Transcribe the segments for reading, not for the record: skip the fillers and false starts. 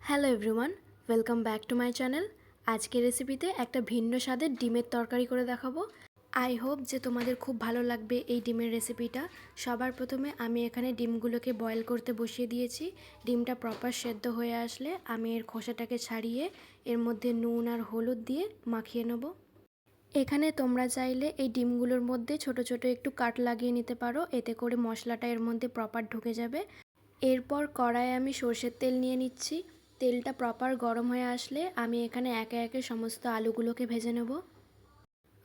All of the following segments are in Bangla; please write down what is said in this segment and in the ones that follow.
Hello everyone, welcome back to my channel. আজকের রেসিপিতে একটা ভিন্ন স্বাদের ডিমের তরকারি করে দেখাবো। আই হোপ যে তোমাদের খুব ভালো লাগবে এই ডিমের রেসিপিটা। সবার প্রথমে আমি এখানে ডিমগুলোকে বয়েল করতে বসিয়ে দিয়েছি। ডিমটা প্রপার সেদ্ধ হয়ে আসলে আমি এর খোসাটাকে ছাড়িয়ে এর মধ্যে নুন আর হলুদ দিয়ে মাখিয়ে নেব। এখানে তোমরা চাইলে এই ডিমগুলোর মধ্যে ছোট ছোট একটু কাট লাগিয়ে নিতে পারো, এতে করে মশলাটা এর মধ্যে প্রপার ঢুকে যাবে। এরপর কড়াইয়ে আমি সর্ষের তেল নিয়ে নিচ্ছি। তেলটা প্রপার গরম হয়ে আসলে আমি এখানে একে একে সমস্ত আলুগুলোকে ভেজে নেব।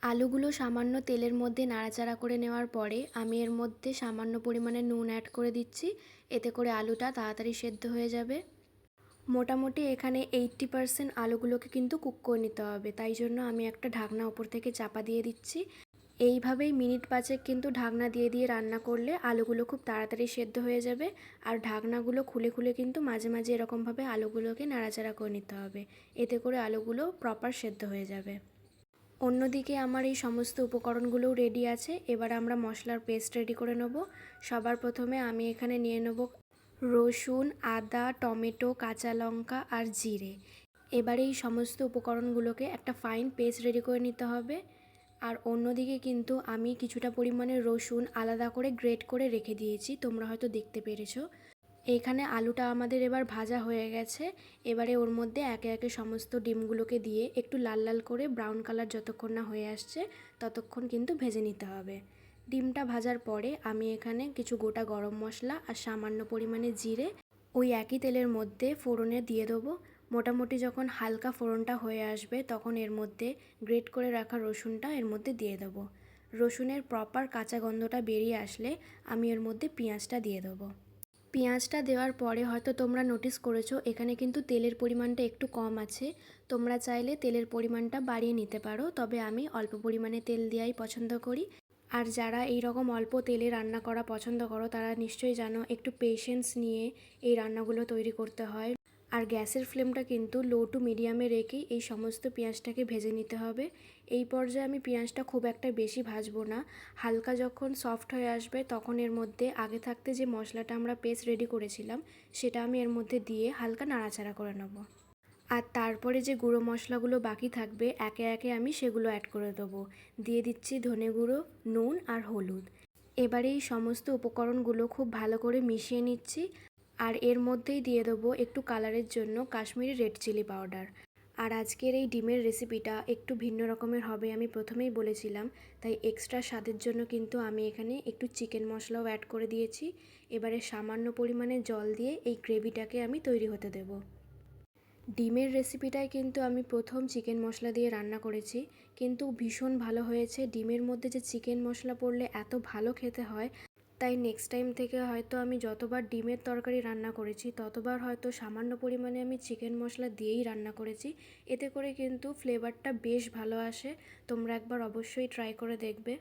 আলুগুলো সামান্য তেলের মধ্যে নাড়াচাড়া করে নেওয়ার পরে আমি এর মধ্যে সামান্য পরিমাণে নুন অ্যাড করে দিচ্ছি, এতে করে আলুটা তাড়াতাড়ি সেদ্ধ হয়ে যাবে। মোটামুটি এখানে 80% আলুগুলোকে কিন্তু কুক করে নিতে হবে, তাই জন্য আমি একটা ঢাকনা ওপর থেকে চাপা দিয়ে দিচ্ছি। এইভাবেই মিনিট 5 কিন্তু ঢাকনা দিয়ে দিয়ে রান্না করলে আলুগুলো খুব তাড়াতাড়ি সেদ্ধ হয়ে যাবে। আর ঢাকনাগুলো খুলে খুলে কিন্তু মাঝে মাঝে এরকমভাবে আলুগুলোকে নাড়াচাড়া করে নিতে হবে, এতে করে আলুগুলো প্রপার সেদ্ধ হয়ে যাবে। অন্যদিকে আমার এই সমস্ত উপকরণগুলোও রেডি আছে। এবার আমরা মশলার পেস্ট রেডি করে নেব। সবার প্রথমে আমি এখানে নিয়ে নেব রসুন, আদা, টমেটো, কাঁচা লঙ্কা আর জিরে। এবার এই সমস্ত উপকরণগুলোকে একটা ফাইন পেস্ট রেডি করে নিতে হবে। আর অন্যদিকে কিন্তু আমি কিছুটা পরিমাণে রসুন আলাদা করে গ্রেট করে রেখে দিয়েছি, তোমরা হয়তো দেখতে পেরেছো। এখানে আলুটা আমাদের এবার ভাজা হয়ে গেছে। এবারে ওর মধ্যে একে একে সমস্ত ডিমগুলোকে দিয়ে একটু লাল লাল করে ব্রাউন কালার যতক্ষণ না হয়ে আসছে ততক্ষণ কিন্তু ভেজে নিতে হবে। ডিমটা ভাজার পরে আমি এখানে কিছু গোটা গরম মশলা আর সামান্য পরিমাণে জিরে ওই একই তেলের মধ্যে ফোড়নে দিয়ে দেবো। মোটামুটি যখন হালকা ফোড়নটা হয়ে আসবে তখন এর মধ্যে গ্রেট করে রাখা রসুনটা এর মধ্যে দিয়ে দেবো। রসুনের প্রপার কাঁচা গন্ধটা বেরিয়ে আসলে আমি এর মধ্যে পেঁয়াজটা দিয়ে দেবো। পেঁয়াজটা দেওয়ার পরে হয়তো তোমরা নোটিস করেছো এখানে কিন্তু তেলের পরিমাণটা একটু কম আছে। তোমরা চাইলে তেলের পরিমাণটা বাড়িয়ে নিতে পারো, তবে আমি অল্প পরিমাণে তেল দেওয়াই পছন্দ করি। আর যারা এই রকম অল্প তেলে রান্না করা পছন্দ করো তারা নিশ্চয়ই জানো একটু পেশেন্স নিয়ে এই রান্নাগুলো তৈরি করতে হয়। আর গ্যাসের ফ্লেমটা কিন্তু লো টু মিডিয়ামে রেখেই এই সমস্ত পেঁয়াজটাকে ভেজে নিতে হবে। এই পর্যায়ে আমি পেঁয়াজটা খুব একটা বেশি ভাজবো না। হালকা যখন সফট হয়ে আসবে তখন এর মধ্যে আগে থাকতে যে মশলাটা আমরা পেস্ট রেডি করেছিলাম সেটা আমি এর মধ্যে দিয়ে হালকা নাড়াচাড়া করে নেব। আর তারপরে যে গুঁড়ো মশলাগুলো বাকি থাকবে একে একে আমি সেগুলো অ্যাড করে দেবো। দিয়ে দিচ্ছি ধনে গুঁড়ো, নুন আর হলুদ। এবারে এই সমস্ত উপকরণগুলো খুব ভালো করে মিশিয়ে নিচ্ছি। আর এর মধ্যেই দিয়ে দেবো একটু কালারের জন্য কাশ্মীরি রেড চিলি পাউডার। আর আজকের এই ডিমের রেসিপিটা একটু ভিন্ন রকমের হবে, আমি প্রথমেই বলেছিলাম, তাই এক্সট্রা স্বাদের জন্য কিন্তু আমি এখানে একটু চিকেন মশলাও অ্যাড করে দিয়েছি। এবারে সামান্য পরিমাণে জল দিয়ে এই গ্রেভিটাকে আমি তৈরি হতে দেবো। ডিমের রেসিপিটাই কিন্তু আমি প্রথম চিকেন মশলা দিয়ে রান্না করেছি, কিন্তু ভীষণ ভালো হয়েছে। ডিমের মধ্যে যে চিকেন মশলা পড়লে এত ভালো খেতে হয়, তাই নেক্সট টাইম থেকে হয়তো আমি যতবার ডিমের তরকারি রান্না করেছি ততবার হয়তো সামান্য পরিমাণে আমি চিকেন মশলা দিয়েই রান্না করেছি। এতে করে কিন্তু ফ্লেভারটা বেশ ভালো আসে। তোমরা একবার অবশ্যই ট্রাই করে দেখবে।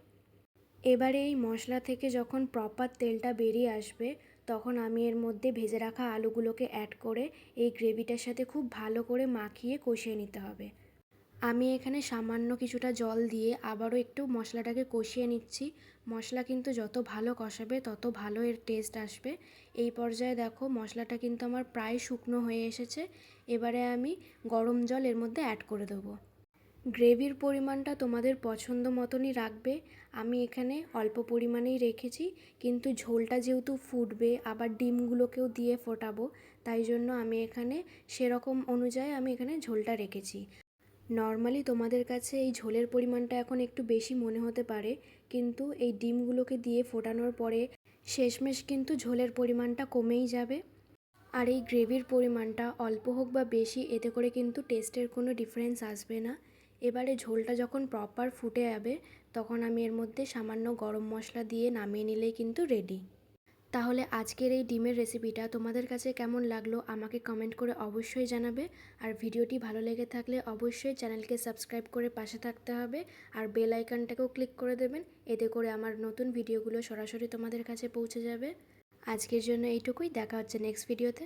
এবারে এই মশলা থেকে যখন প্রপার তেলটা বেরিয়ে আসবে তখন আমি এর মধ্যে ভেজে রাখা আলুগুলোকে অ্যাড করে এই গ্রেভিটার সাথে খুব ভালো করে মাখিয়ে কষিয়ে নিতে হবে। আমি এখানে সামান্য কিছুটা জল দিয়ে আবারও একটু মশলাটাকে কষিয়ে নিচ্ছি। মশলা কিন্তু যত ভালো কষাবে তত ভালো এর টেস্ট আসবে। এই পর্যায়ে দেখো মশলাটা কিন্তু আমার প্রায় শুকনো হয়ে এসেছে। এবারে আমি গরম জল এর মধ্যে অ্যাড করে দেবো। গ্রেভির পরিমাণটা তোমাদের পছন্দ মতনই রাখবে। আমি এখানে অল্প পরিমাণেই রেখেছি, কিন্তু ঝোলটা যেহেতু ফুটবে আবার ডিমগুলোকেও দিয়ে ফোটাবো, তাই জন্য আমি এখানে সেরকম অনুযায়ী আমি এখানে ঝোলটা রেখেছি। নর্মালি তোমাদের কাছে এই ঝোলের পরিমাণটা এখন একটু বেশি মনে হতে পারে, কিন্তু এই ডিমগুলোকে দিয়ে ফোটানোর পরে শেষমেশ কিন্তু ঝোলের পরিমাণটা কমেই যাবে। আর এই গ্রেভির পরিমাণটা অল্প হোক বা বেশি এতে করে কিন্তু টেস্টের কোনো ডিফারেন্স আসবে না। এবারে ঝোলটা যখন প্রপার ফুটে যাবে তখন আমি এর মধ্যে সামান্য গরম মশলা দিয়ে নামিয়ে নিলেই কিন্তু রেডি। তাহলে আজকের এই ডিমের রেসিপিটা তোমাদের কাছে কেমন লাগলো আমাকে কমেন্ট করে অবশ্যই জানাবে। আর ভিডিওটি ভালো লেগে থাকলে অবশ্যই চ্যানেলকে সাবস্ক্রাইব করে পাশে থাকতে হবে। আর বেল আইকনটাকেও ক্লিক করে দেবেন, এতে করে আমার নতুন ভিডিওগুলো সরাসরি তোমাদের কাছে পৌঁছে যাবে। আজকের জন্য এইটুকুই, দেখা হচ্ছে নেক্সট ভিডিওতে।